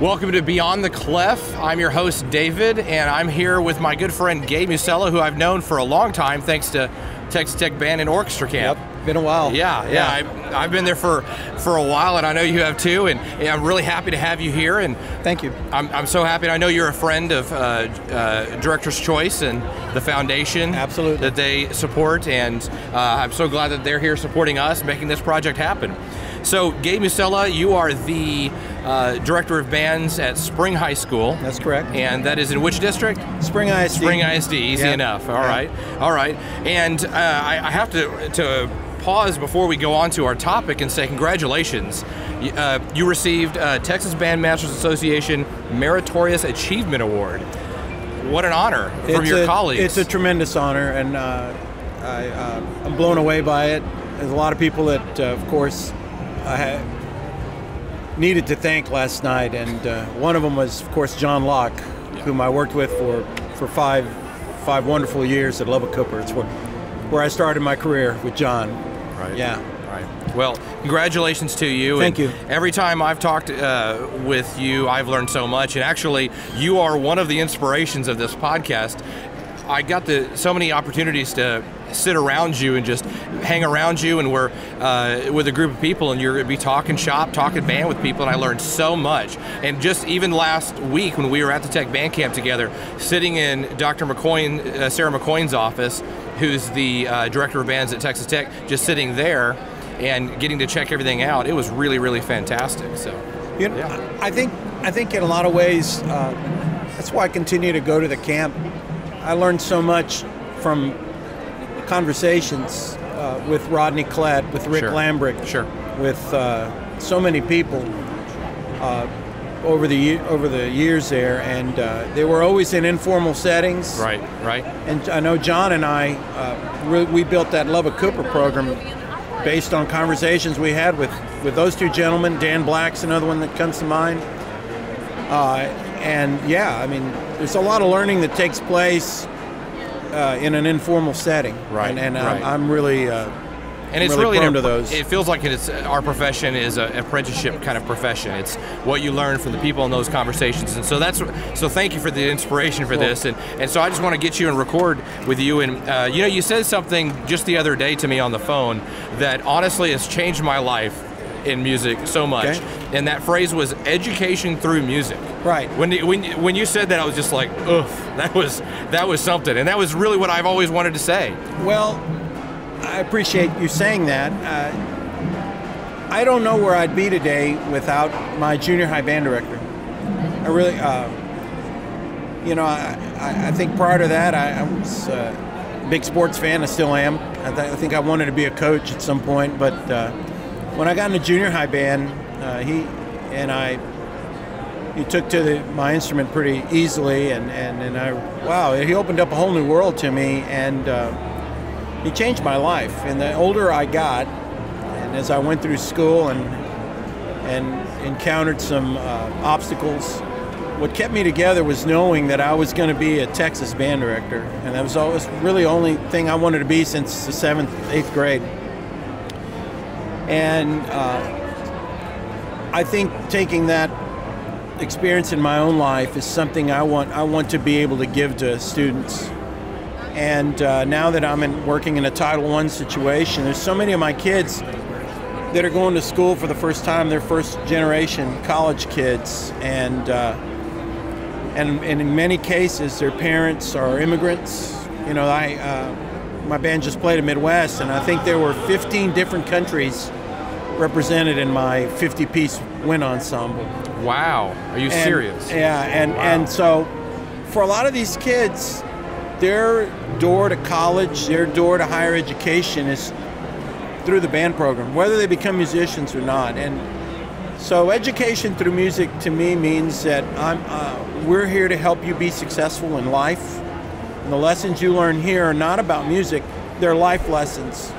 Welcome to Beyond the Clef. I'm your host, David, and I'm here with my good friend, Gabe Musella, who I've known for a long time, thanks to Texas Tech Band and Orchestra Camp. Yep, been a while. Yeah. I've been there for a while, and I know you have too, and I'm really happy to have you here. And thank you. I'm so happy. I know you're a friend of Director's Choice and the foundation. Absolutely. That they support, and I'm so glad that they're here supporting us, making this project happen. So, Gabe Musella, you are the Director of Bands at Spring High School. That's correct. And that is in which district? Spring ISD. Spring ISD, easy enough. All right. And I have to pause before we go on to our topic and say congratulations. You received Texas Bandmasters Association Meritorious Achievement Award. What an honor from your colleagues. It's a tremendous honor, and I'm blown away by it. There's a lot of people that, of course, I needed to thank last night, and one of them was, of course, John Locke, whom I worked with for five wonderful years at Lubbock Cooper. It's where I started my career with John. Right. Yeah. Right. Well, congratulations to you. Thank you. Every time I've talked with you, I've learned so much, and actually, you are one of the inspirations of this podcast. I got so many opportunities to sit around you and just hang around you, and we're with a group of people, and you're going to be talking shop, talking band with people, and I learned so much. And just even last week when we were at the Tech Band Camp together, sitting in Dr. McCoyne, Sarah McCoyne's office, who's the Director of Bands at Texas Tech, just sitting there and getting to check everything out, it was really, really fantastic. So, you know, yeah. I think in a lot of ways, that's why I continue to go to the camp. I learned so much from conversations with Rodney Klett, with Rick Lambrick, with so many people over the years there, and they were always in informal settings. Right. And I know John and I, we built that Lubbock Cooper program based on conversations we had with those two gentlemen. Dan Black's another one that comes to mind. And yeah, I mean, there's a lot of learning that takes place in an informal setting, right? And I'm really, and it's really prone to those. It feels like our profession is an apprenticeship kind of profession. It's what you learn from the people in those conversations, and so thank you for the inspiration for this, and so I just want to get you and record with you, and you know, you said something just the other day to me on the phone that honestly has changed my life in music so much, and that phrase was education through music. Right. When you said that, I was just like, ugh, that was something, and that was really what I've always wanted to say. Well, I appreciate you saying that. I don't know where I'd be today without my junior high band director. I really, you know, I think prior to that, I was a big sports fan. I still am. I think I wanted to be a coach at some point, but when I got into junior high band, he took to my instrument pretty easily, and he opened up a whole new world to me, and he changed my life. And the older I got, and as I went through school and encountered some obstacles, what kept me together was knowing that I was going to be a Texas band director, and that was always really the only thing I wanted to be since the 7th, 8th grade. And I think taking that experience in my own life is something I want to be able to give to students. And now that I'm working in a Title I situation, there's so many of my kids that are going to school for the first time. They're first generation college kids, and in many cases their parents are immigrants. You know, my band just played in Midwest, and I think there were 15 different countries represented in my 50-piece wind ensemble. Wow, are you serious? Yeah, and so for a lot of these kids, their door to college, their door to higher education is through the band program, whether they become musicians or not. And so education through music to me means that we're here to help you be successful in life. And the lessons you learn here are not about music, they're life lessons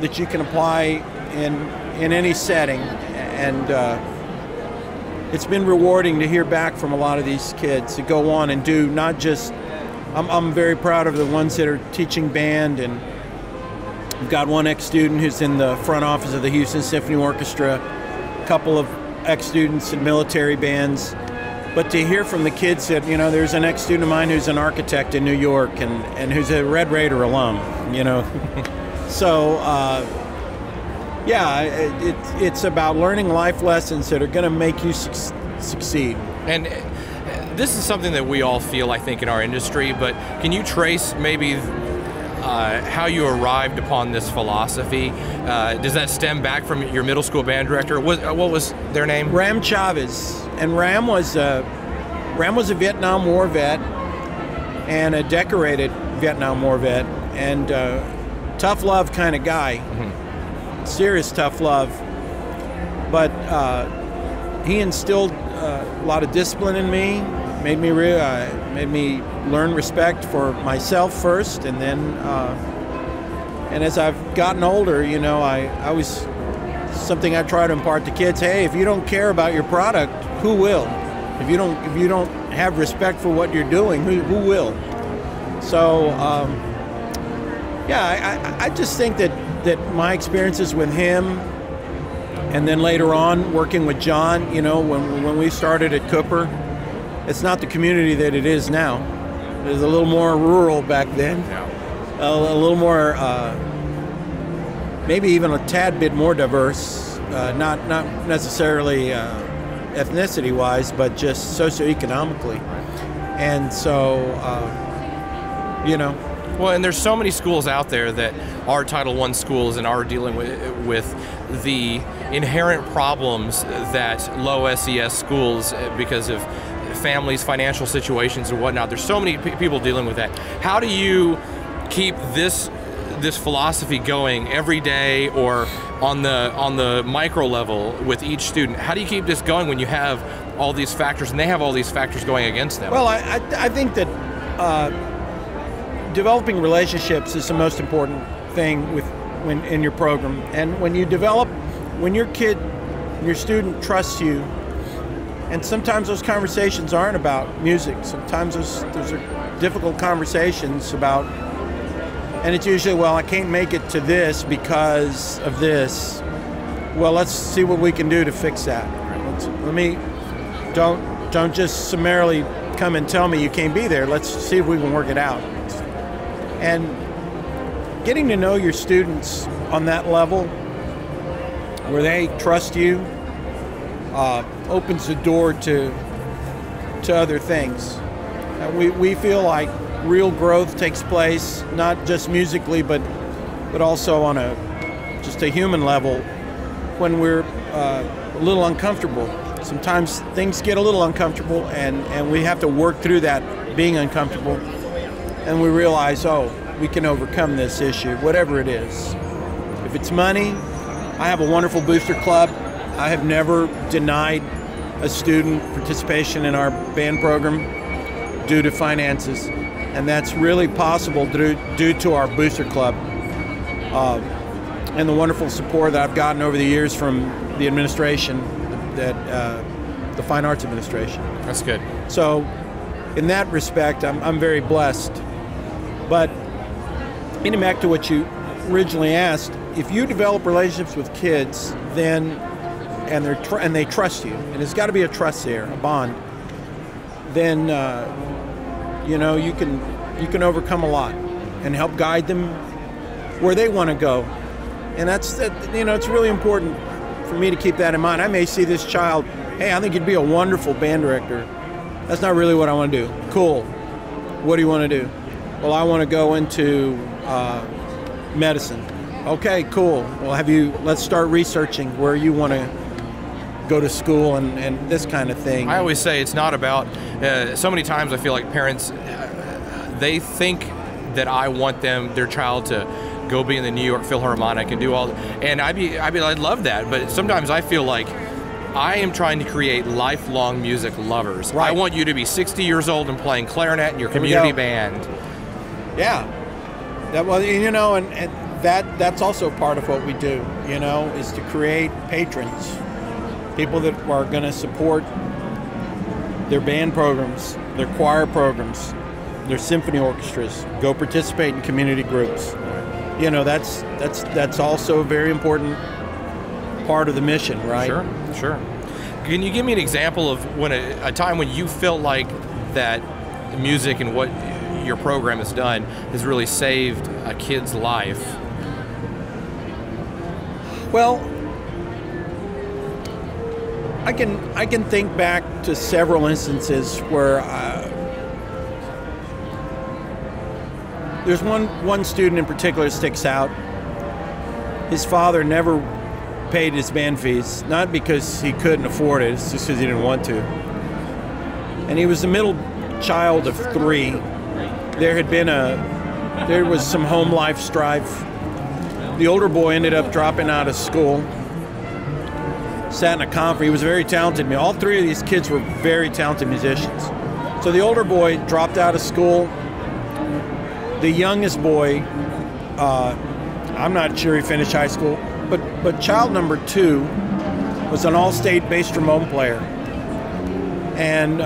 that you can apply in any setting. And it's been rewarding to hear back from a lot of these kids to go on and do not just, I'm very proud of the ones that are teaching band, and we've got one ex-student who's in the front office of the Houston Symphony Orchestra, a couple of ex-students in military bands, But to hear from the kids that, you know, there's an ex-student of mine who's an architect in New York and who's a Red Raider alum, you know. So, yeah, it's about learning life lessons that are going to make you succeed. And this is something that we all feel, I think, in our industry, but can you trace maybe how you arrived upon this philosophy? Does that stem back from your middle school band director? What was their name? Ram Chavez. And Ram was a Vietnam War vet and a decorated Vietnam War vet, and tough love kind of guy. Mm-hmm. Serious tough love. But he instilled a lot of discipline in me, made me learn respect for myself first, and then and as I've gotten older, you know, I was something I try to impart to kids. Hey, if you don't care about your product, who will? If you don't have respect for what you're doing, who will? So yeah, I just think that my experiences with him, and then later on working with John, you know, when we started at Cooper, it's not the community that it is now. It was a little more rural back then. Yeah. A little more, maybe even a tad bit more diverse, not necessarily ethnicity-wise, but just socioeconomically. And so, you know. Well, and there's so many schools out there that are Title I schools and are dealing with the inherent problems that low SES schools, because of families' financial situations and whatnot. There's so many people dealing with that. How do you keep this philosophy going every day, or on the micro level with each student? How do you keep this going when you have all these factors and they have all these factors going against them? Well, I think that developing relationships is the most important thing in your program. And when your student trusts you, and sometimes those conversations aren't about music. Sometimes those are difficult conversations about, and it's usually, well, I can't make it to this because of this. Well, let's see what we can do to fix that. Don't just summarily come and tell me you can't be there. Let's see if we can work it out. And getting to know your students on that level, where they trust you, opens the door to other things. We feel like real growth takes place, not just musically, but also on just a human level, when we're a little uncomfortable. Sometimes things get a little uncomfortable, and we have to work through that being uncomfortable, and we realize, oh, we can overcome this issue, whatever it is. If it's money, I have a wonderful booster club. I have never denied a student participation in our band program due to finances, and that's really possible due to our booster club and the wonderful support that I've gotten over the years from the administration, the Fine Arts Administration. That's good. So in that respect, I'm very blessed. But getting back to what you originally asked, if you develop relationships with kids, then and they trust you, and there's got to be a trust there, a bond, then you know, you can overcome a lot and help guide them where they want to go. And you know, it's really important for me to keep that in mind. I may see this child, hey, I think you'd be a wonderful band director. That's not really what I want to do. Cool. What do you want to do? Well, I want to go into medicine. Okay, cool. Well, let's start researching where you want to go to school and this kind of thing. I always say it's not about, so many times I feel like parents, they think that I want their child to go be in the New York Philharmonic and do all, and I'd love that, but sometimes I feel like I am trying to create lifelong music lovers. Right. I want you to be 60 years old and playing clarinet in your community band. Yeah. You know, and that's also part of what we do, you know, is to create patrons, people that are going to support their band programs, their choir programs, their symphony orchestras, go participate in community groups. You know, that's also a very important part of the mission, right? Sure. Can you give me an example of when a time when you felt like that music and what your program has done has really saved a kid's life? Well, I can think back to several instances where there's one student in particular sticks out. His father never paid his band fees, not because he couldn't afford it, it's just because he didn't want to. And he was the middle child of 3. There was some home life strife. The older boy ended up dropping out of school, sat in a conference. He was very talented. All 3 of these kids were very talented musicians. So the older boy dropped out of school. The youngest boy, I'm not sure he finished high school, but child number 2 was an all-state bass trombone player, and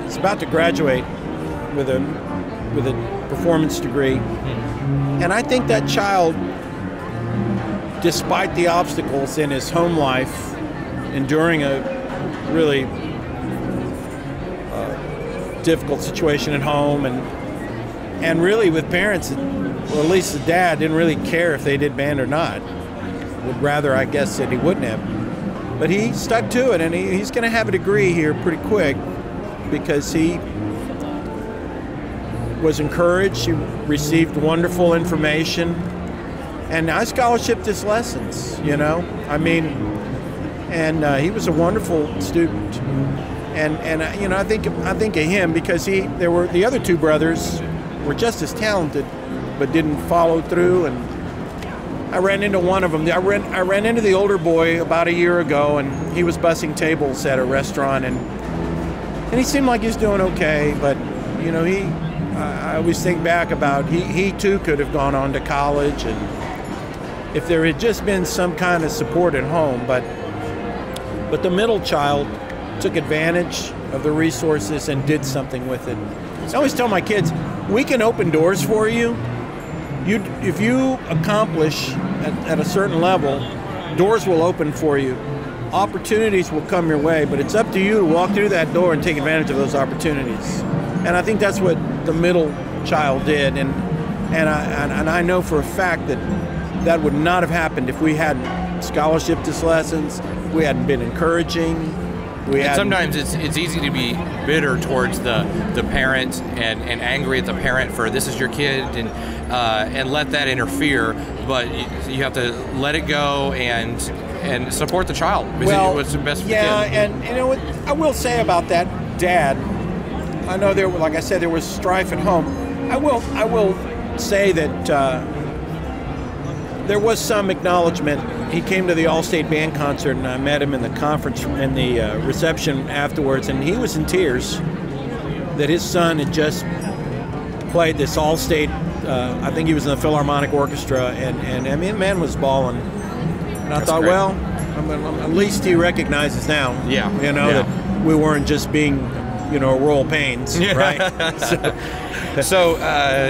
he's about to graduate with a performance degree. And I think that child, despite the obstacles in his home life, enduring a really difficult situation at home, and really with parents, or at least the dad didn't really care if they did band or not. Would rather, I guess, that he wouldn't have. But he stuck to it, and he's going to have a degree here pretty quick because he was encouraged. He received wonderful information, and I scholarshiped his lessons. I mean, and he was a wonderful student. And I think of him because the other 2 brothers were just as talented, but didn't follow through. And I ran into one of them. I ran into the older boy about a year ago, and he was bussing tables at a restaurant, and he seemed like he was doing okay. But I always think back about he too could have gone on to college, and if there had just been some kind of support at home. But the middle child took advantage of the resources and did something with it. I always tell my kids, we can open doors for you. If you accomplish at a certain level, doors will open for you. Opportunities will come your way, but it's up to you to walk through that door and take advantage of those opportunities. And I think that's what the middle child did. And I know for a fact that would not have happened if we hadn't scholarshiped his lessons, we hadn't been encouraging. And sometimes it's easy to be bitter towards the parent and angry at the parent for this is your kid and let that interfere, but you have to let it go and support the child because what's the best for the kid. And what I will say about that dad, I know like I said, there was strife at home. I will say that there was some acknowledgement. He came to the All-State Band concert, and I met him in the conference, in the reception afterwards, and he was in tears that his son had just played this All-State, I think he was in the Philharmonic Orchestra, and I mean, the man was bawling. And I thought, great. Well, at least he recognizes now, that we weren't just being, royal pains, right? So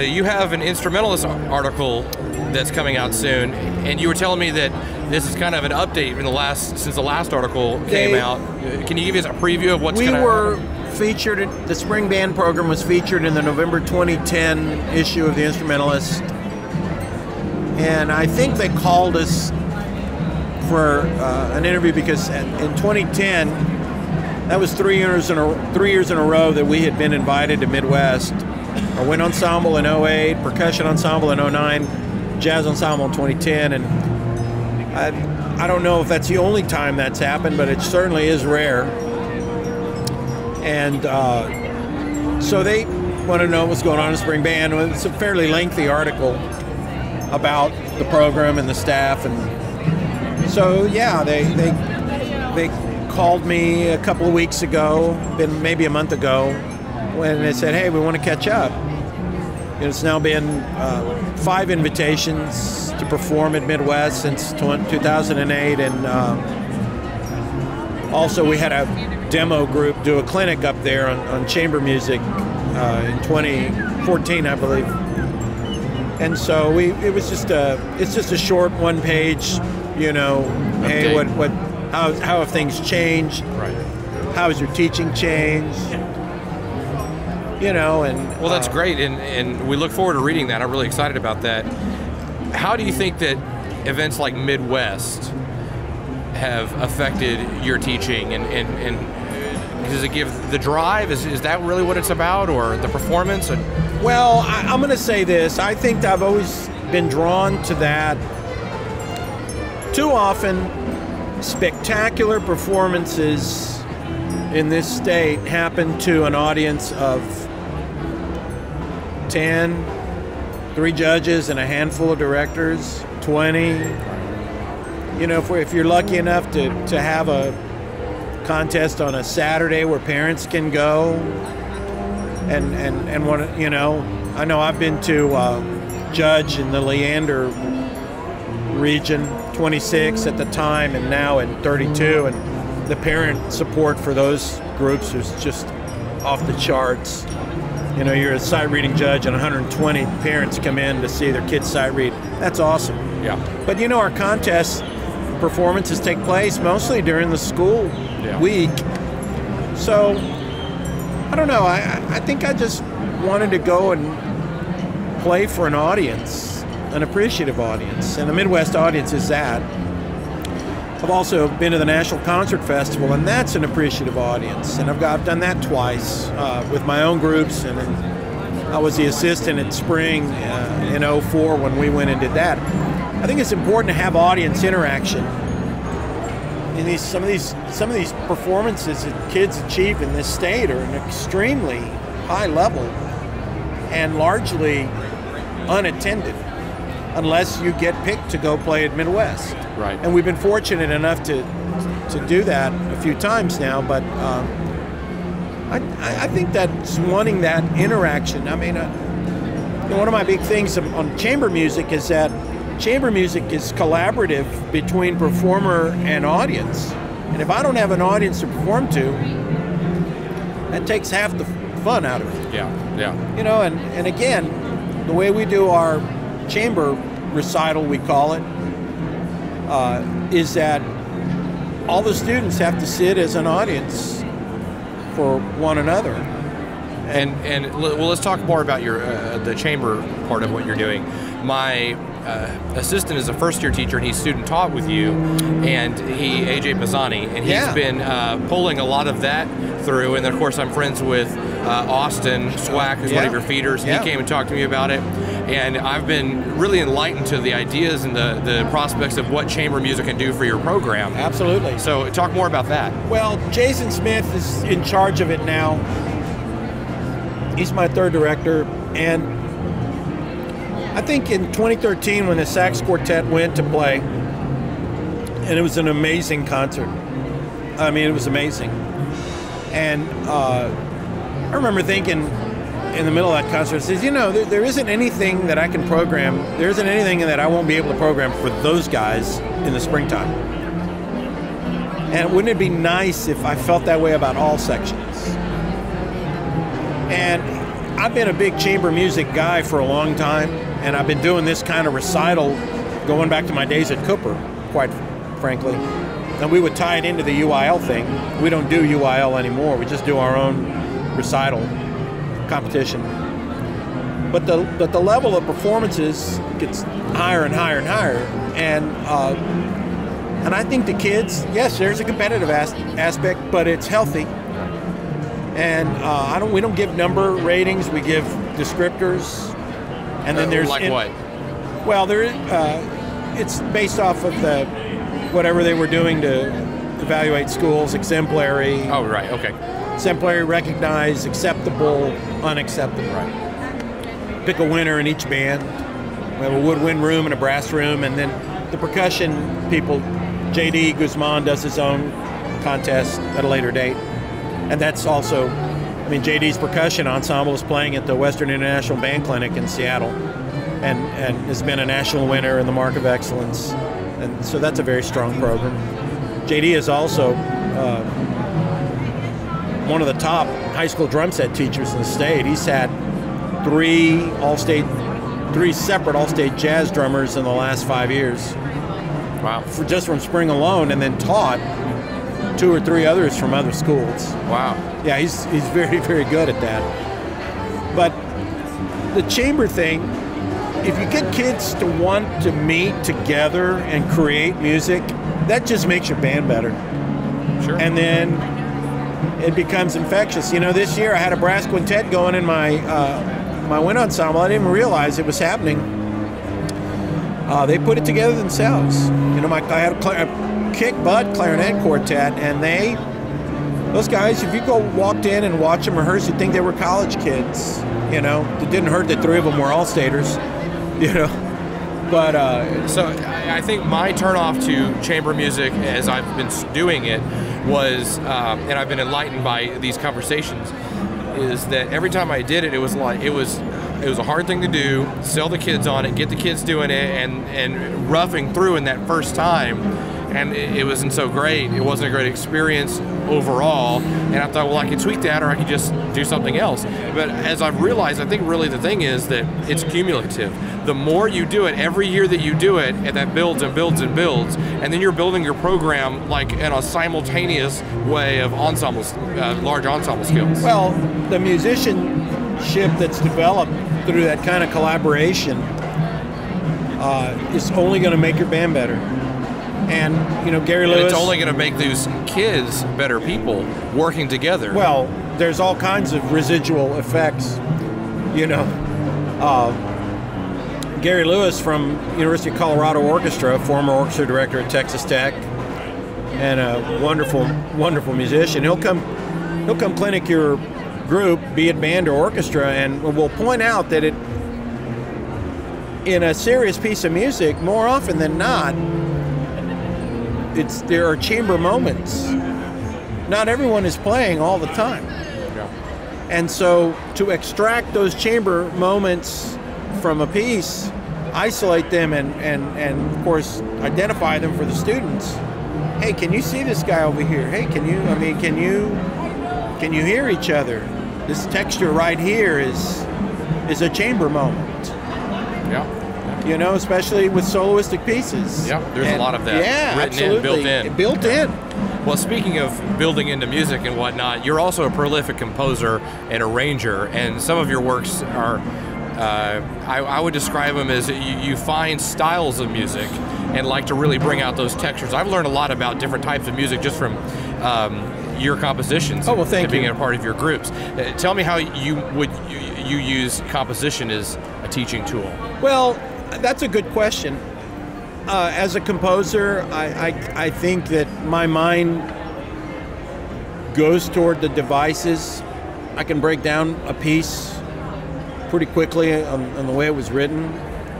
you have an instrumentalist article that's coming out soon, and you were telling me that this is kind of an update since the last article came out. Can you give us a preview of what's going to happen? We were featured, the spring band program was featured in the November 2010 issue of The Instrumentalist, and I think they called us for an interview because in 2010, that was 3 years in a row that we had been invited to Midwest. A wind ensemble in 2008, percussion ensemble in 2009, jazz ensemble in 2010, and I don't know if that's the only time that's happened, but it certainly is rare. And so they want to know what's going on in spring band. It's a fairly lengthy article about the program and the staff, and so they called me a couple of weeks ago, maybe a month ago, when they said, hey, we want to catch up. It's now been 5 invitations to perform at Midwest since 2008, and also we had a demo group do a clinic up there on chamber music in 2014, I believe. And so it's just a short 1-page, hey, how have things changed? Right. How has your teaching changed? You know, and well, that's great, and we look forward to reading that. I'm really excited about that. How do you think that events like Midwest have affected your teaching, and does it give the drive? Is that really what it's about, or the performance? Well, I'm going to say this. I think I've always been drawn to that. Too often, spectacular performances in this state happen to an audience of 10, 3 judges and a handful of directors, 20. You know, if you're lucky enough to have a contest on a Saturday where parents can go and what, you know, I know I've been to judge in the Leander region, 26 at the time, and now in 32, and the parent support for those groups is just off the charts. You know, you're a sight reading judge and 120 parents come in to see their kids sight read. That's awesome. Yeah. But you know, our contest performances take place mostly during the school week. So, I don't know, I think I just wanted to go and play for an audience, an appreciative audience, and the Midwest audience is that. I've also been to the National Concert Festival, and that's an appreciative audience, and I've done that twice with my own groups, and I was the assistant at Spring in '04 when we went and did that. I think it's important to have audience interaction. In some of these performances that kids achieve in this state are an extremely high level and largely unattended, unless you get picked to go play at Midwest. Right. And we've been fortunate enough to do that a few times now, but I think that's wanting that interaction. I mean, one of my big things on chamber music is that chamber music is collaborative between performer and audience. And if I don't have an audience to perform to, that takes half the fun out of it. Yeah, yeah. You know, and again, the way we do our chamber recital, we call it, is that all the students have to sit as an audience for one another. And well, let's talk more about your the chamber part of what you're doing. My assistant is a first-year teacher, and he's student taught with you, and AJ Mazzani, and he's been pulling a lot of that through. And then, of course, I'm friends with Austin Swack, who's one of your feeders. And he came and talked to me about it, and I've been really enlightened to the ideas and the prospects of what chamber music can do for your program. Absolutely. So talk more about that. Well, Jason Smith is in charge of it now. He's my third director, and I think in 2013 when the sax quartet went to play, and it was an amazing concert. I mean, it was amazing. And I remember thinking in the middle of that concert, I says, you know, there isn't anything that I can program, there isn't anything that I won't be able to program for those guys in the springtime. And wouldn't it be nice if I felt that way about all sections? And I've been a big chamber music guy for a long time, and I've been doing this kind of recital going back to my days at Cooper, quite frankly. And we would tie it into the UIL thing. We don't do UIL anymore. We just do our own recital competition. But the level of performances gets higher and higher and higher. And I think the kids, yes, there's a competitive aspect, but it's healthy. And we don't give number ratings. We give descriptors. And then there's like what? Well, it's based off of whatever they were doing to evaluate schools. Exemplary. Oh, right. Okay. Exemplary, recognized, acceptable, unacceptable. Right. Pick a winner in each band. We have a woodwind room and a brass room, and then the percussion people. JD Guzman does his own contest at a later date. And that's also, I mean, JD's percussion ensemble is playing at the Western International Band Clinic in Seattle and has been a national winner in the Mark of Excellence. And so that's a very strong program. JD is also one of the top high school drum set teachers in the state. He's had three separate all-state jazz drummers in the last 5 years. Wow. Just from spring alone, and then taught 2 or 3 others from other schools. Wow. Yeah, he's very, very good at that. But the chamber thing, if you get kids to want to meet together and create music, that just makes your band better. Sure. And then it becomes infectious. You know, this year I had a brass quintet going in my my wind ensemble. I didn't even realize it was happening. They put it together themselves. You know, I had a kick butt clarinet quartet, and those guys, if you walked in and watched them rehearse, you'd think they were college kids. You know, it didn't hurt that 3 of them were all-staters. You know, but so I think my turnoff to chamber music, as I've been doing it, was, and I've been enlightened by these conversations, is that every time I did it, it was like it was a hard thing to do. Sell the kids on it, get the kids doing it, and roughing through in that first time, and it wasn't so great. It wasn't a great experience overall. And I thought, well, I could tweak that, or I could just do something else. But as I've realized, I think really the thing is that it's cumulative. The more you do it, every year that you do it, and that builds and builds and builds, and then you're building your program like in a simultaneous way of ensembles, large ensemble skills. Well, the musicianship that's developed through that kind of collaboration is only going to make your band better. And, you know, Gary Lewis... And it's only going to make those kids better people working together. Well, there's all kinds of residual effects, you know. Gary Lewis from University of Colorado Orchestra, former orchestra director at Texas Tech, and a wonderful, wonderful musician. He'll come clinic your group, be it band or orchestra, and we'll point out that in a serious piece of music, more often than not, there are chamber moments. Not everyone is playing all the time. Yeah. And so to extract those chamber moments from a piece, isolate them and of course identify them for the students. Hey, can you see this guy over here? Hey, can you hear each other? This texture right here is a chamber moment. Yeah. You know, especially with soloistic pieces. Yeah, there's a lot of that. Yeah, written absolutely. in, built in. Built in. Well, speaking of building into music and whatnot, you're also a prolific composer and arranger, and some of your works are, I would describe them as you find styles of music and like to really bring out those textures. I've learned a lot about different types of music just from your compositions. Oh, well, thank and being you. a part of your groups. Tell me how you use composition as a teaching tool. Well, that's a good question. As a composer, I think that my mind goes toward the devices. I can break down a piece pretty quickly on the way it was written,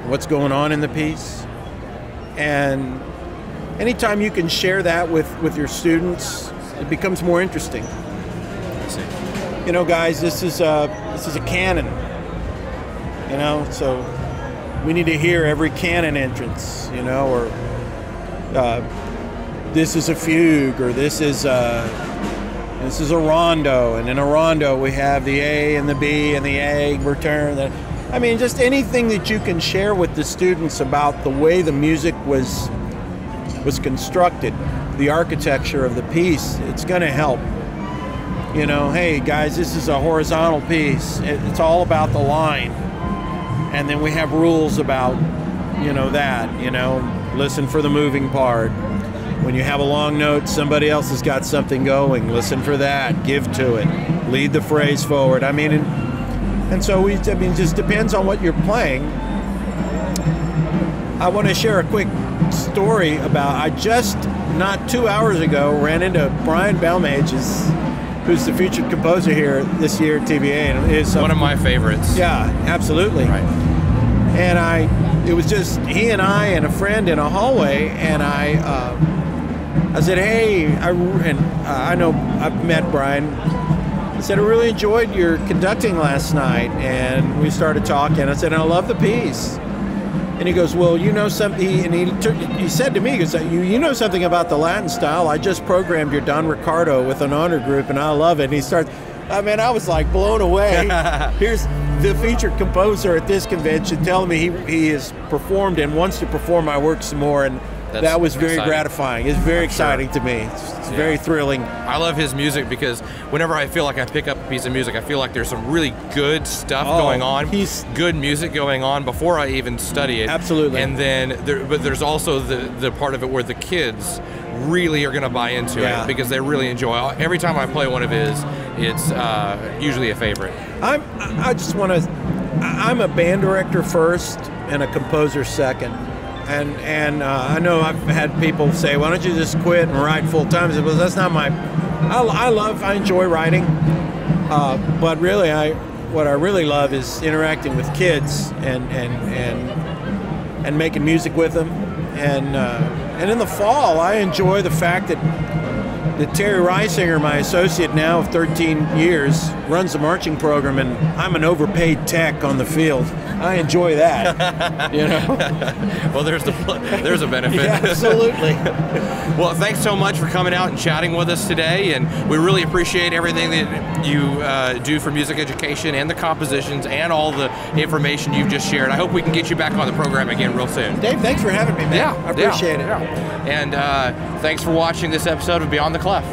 what's going on in the piece. And anytime you can share that with your students, it becomes more interesting. I see. You know, guys, this is a canon. You know, so we need to hear every canon entrance, you know, or this is a fugue, or this is a rondo, and in a rondo we have the A and the B and the A return. I mean, just anything that you can share with the students about the way the music was constructed, the architecture of the piece, it's going to help. You know, hey guys, this is a horizontal piece. It's all about the line. And then we have rules about, listen for the moving part. When you have a long note, somebody else has got something going. Listen for that. Give to it. Lead the phrase forward. I mean, and so it just depends on what you're playing. I want to share a quick story about, I just, not 2 hours ago, ran into Brian Belmages, who's the featured composer here this year at TVA. And is one of my favorites. Yeah, absolutely. Right. And it was just he and I and a friend in a hallway, and I said, hey, I know I've met Brian. I said, I really enjoyed your conducting last night, and we started talking. I said, I love the piece. And he goes, well, you know something, and he said to me, he goes, you know something about the Latin style? I just programmed your Don Ricardo with an honor group, and I love it. And he starts, I mean, I was like blown away. Here's the featured composer at this convention telling me he has performed and wants to perform my work some more. And that was very exciting. gratifying. It's very exciting to me. It's very thrilling. I love his music because whenever I feel like I pick up a piece of music, I feel like there's some really good stuff going on. Good music going on before I even study it. Absolutely. And then, but there's also the part of it where the kids really are going to buy into it because they really enjoy it. Every time I play one of his, it's usually a favorite. I'm a band director first and a composer second. And I know I've had people say, why don't you just quit and write full time? I said, well, that's not my, I enjoy writing, but really what I really love is interacting with kids and making music with them. And in the fall, I enjoy the fact that Terry Reisinger, my associate now of 13 years, runs the marching program, and I'm an overpaid tech on the field. I enjoy that, you know. Well, there's a benefit. Yeah, absolutely. Well, thanks so much for coming out and chatting with us today, and we really appreciate everything that you do for music education and the compositions and all the information you've just shared. I hope we can get you back on the program again real soon. Dave, thanks for having me, man. I appreciate it. Yeah. And thanks for watching this episode of Beyond the Clef.